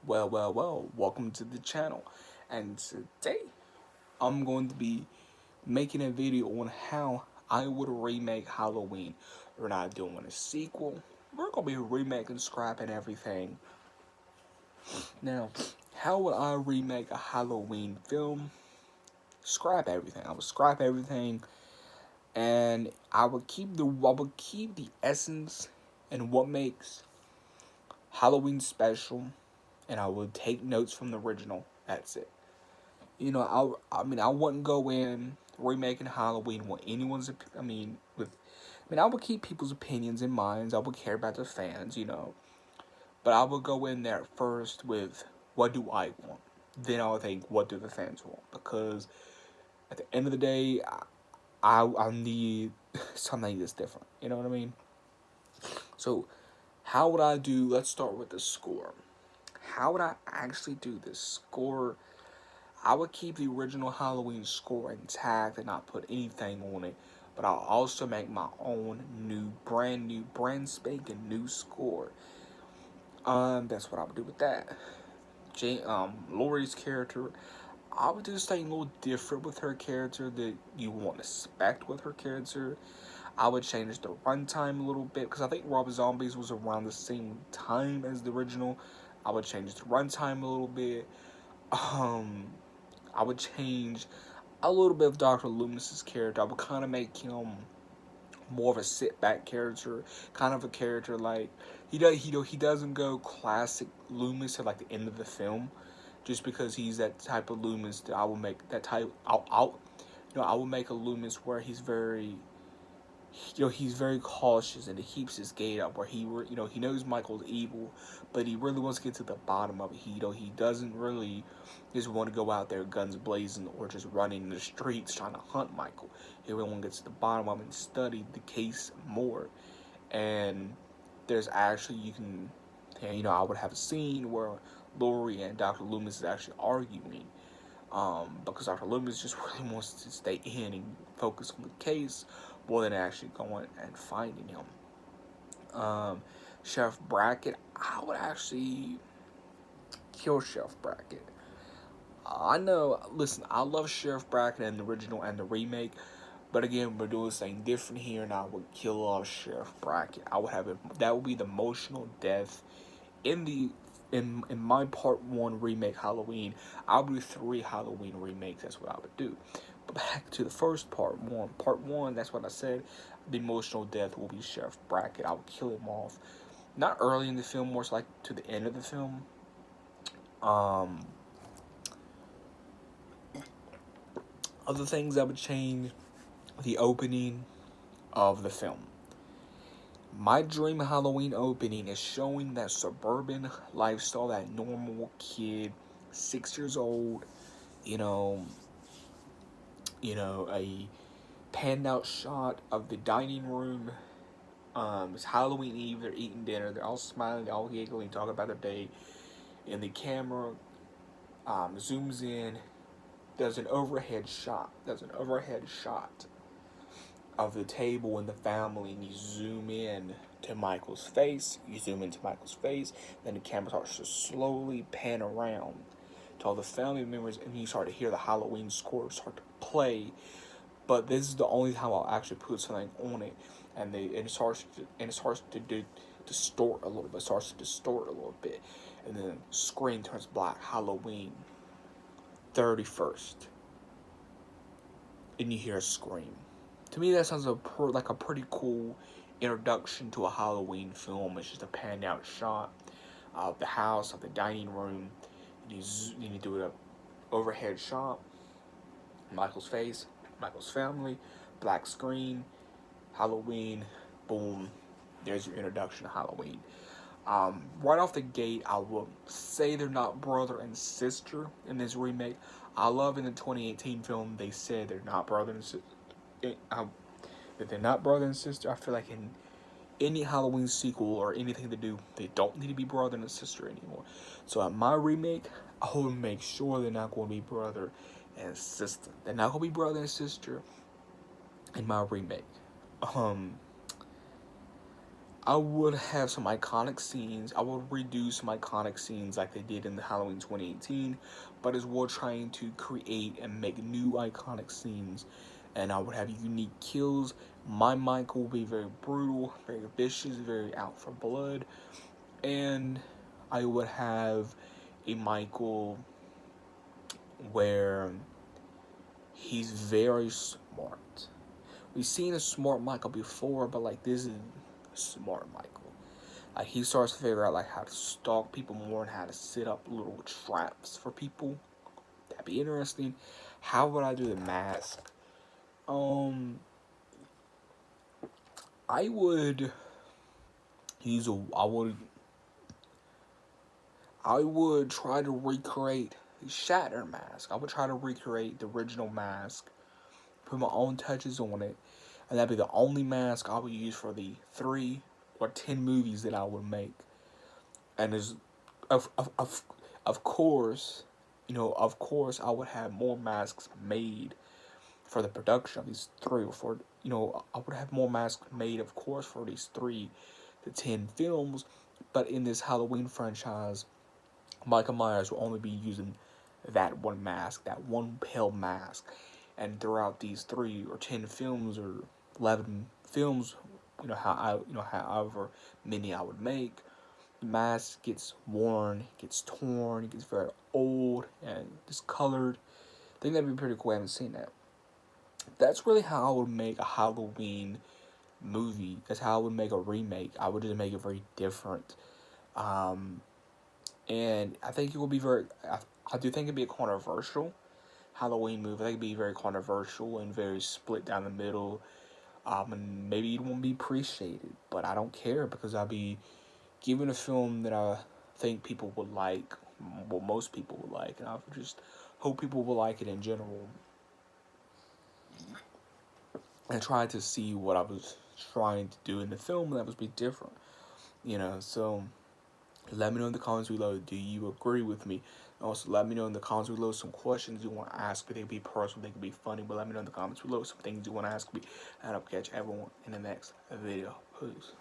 Well, welcome to the channel. And today, I'm going to be making a video on how I would remake Halloween. We're not doing a sequel. We're going to be remaking, scrapping everything. Now, how would I remake a Halloween film? Scrap everything. I would scrap everything, and I would keep the essence and what makes Halloween special, and I would take notes from the original. That's it. I wouldn't go in remaking Halloween with anyone's. I would keep people's opinions in mind. I would care about the fans. But I would go in there first with what do I want. Then I would think what do the fans want, because at the end of the day, I need something that's different. You know what I mean? So, how would I do? Let's start with the score. How would I actually do this score? I would keep the original Halloween score intact and not put anything on it, but I'll also make my own brand new, brand spanking new score. That's what I would do with that. Laurie's character, I would do something a little different with her character that you won't expect with her character. I would change the runtime a little bit, because I think Rob Zombies was around the same time as the original. I would change the runtime a little bit. I would change a little bit of Dr. Loomis's character. I would kind of make him more of a sit back character, kind of a character like he doesn't go classic Loomis at like the end of the film, just because he's that type of Loomis that I will make that type. I will make a Loomis where he's very cautious, and he keeps his gate up, where he knows Michael's evil, but he really wants to get to the bottom of it. He doesn't really just want to go out there guns blazing or just running in the streets trying to hunt Michael. He really want to get to the bottom of it and study the case more. And there's actually, I would have a scene where Laurie and Dr. Loomis is actually arguing, because Dr. Loomis just really wants to stay in and focus on the case more than actually going and finding him. Sheriff Brackett, I would actually kill Sheriff Brackett. I know, listen, I love Sheriff Brackett in the original and the remake, but again, we're doing something different here, and I would kill off Sheriff Brackett. That would be the emotional death in the in my part 1 remake Halloween. I would do 3 Halloween remakes. That's what I would do. But back to the first part 1. Part 1, that's what I said. The emotional death will be Sheriff Brackett. I would kill him off. Not early in the film, more so like to the end of the film. Other things I would change: the opening of the film. My dream Halloween opening is showing that suburban lifestyle, that normal kid, 6 years old, a panned out shot of the dining room. It's Halloween Eve, they're eating dinner, they're all smiling, they're all giggling, talking about their day, and the camera zooms in, does an overhead shot of the table and the family, and you zoom in to Michael's face. Then the camera starts to slowly pan around to all the family members, and you start to hear the Halloween score start to play. But this is the only time I'll actually put something on it, and it starts to distort a little bit, and then the screen turns black. Halloween 31st, and you hear a scream. To me, that sounds like a pretty cool introduction to a Halloween film. It's just a panned out shot of the house, of the dining room. And you do an overhead shot, Michael's face, Michael's family, black screen, Halloween, boom. There's your introduction to Halloween. Right off the gate, I will say they're not brother and sister in this remake. I love in the 2018 film they said they're not brother and sister. If they're not brother and sister, I feel like in any Halloween sequel or anything they do, they don't need to be brother and sister anymore. So at my remake, I will make sure they're not going to be brother and sister. They're not going to be brother and sister in my remake. I would have some iconic scenes. I would redo some iconic scenes like they did in the Halloween 2018, but as well trying to create and make new iconic scenes. And I would have unique kills. My Michael will be very brutal, very vicious, very out for blood. And I would have a Michael where he's very smart. We've seen a smart Michael before, but like this is a smart Michael. Like he starts to figure out like how to stalk people more and how to set up little traps for people. That'd be interesting. How would I do the mask? Um, I would use a. I would try to recreate the Shatter mask. I would try to recreate the original mask, put my own touches on it, and that'd be the only mask I would use for the 3 or 10 movies that I would make. And as of course, of course, I would have more masks made for the production of these 3 or 4. I would have more masks made, of course, for these 3 to 10 films. But in this Halloween franchise, Michael Myers will only be using that one mask, that one pale mask, and throughout these 3 or 10 films or 11 films, however many I would make, the mask gets worn, gets torn, it gets very old and discolored. I think that'd be pretty cool. I haven't seen that. That's really how I would make a Halloween movie. That's how I would make a remake. I would just make it very different. And I think it will be I do think it'd be a controversial Halloween movie. I think it'd be very controversial and very split down the middle. And maybe it won't be appreciated, but I don't care because I'll be given a film that I think people would like, well, most people would like, and I just hope people will like it in general. And try to see what I was trying to do in the film that was be different, So let me know in the comments below. Do you agree with me? Also, let me know in the comments below some questions you want to ask me. They could be personal, they could be funny, but let me know in the comments below some things you want to ask me. And I'll catch everyone in the next video. Peace.